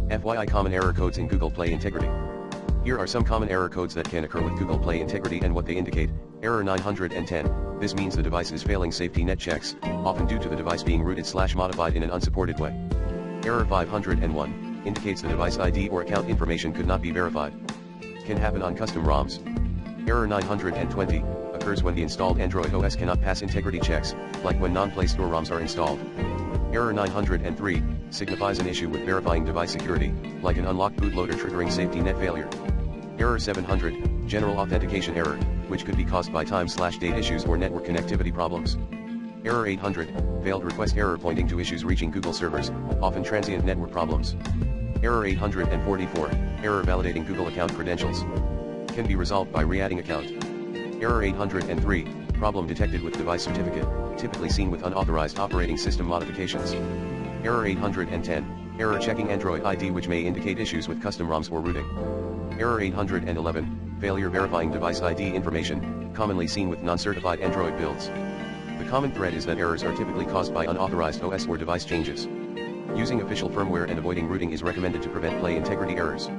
FYI, common error codes in Google Play integrity. Here are some common error codes that can occur with Google Play integrity and what they indicate. Error 910. This means the device is failing safety net checks, often due to the device being rooted/modified in an unsupported way. Error 501 indicates the device ID or account information could not be verified. Can happen on custom ROMs. Error 920 occurs when the installed Android OS cannot pass integrity checks, like when non-Play Store ROMs are installed. Error 903 signifies an issue with verifying device security, like an unlocked bootloader triggering safety net failure. Error 700, general authentication error, which could be caused by time/date issues or network connectivity problems. Error 800, failed request error pointing to issues reaching Google servers, often transient network problems. Error 844, error validating Google account credentials. Can be resolved by re-adding account. Error 803, problem detected with device certificate, typically seen with unauthorized operating system modifications. Error 810, error checking Android ID which may indicate issues with custom ROMs or rooting. Error 811, failure verifying device ID information, commonly seen with non-certified Android builds. The common thread is that errors are typically caused by unauthorized OS or device changes. Using official firmware and avoiding rooting is recommended to prevent Play integrity errors.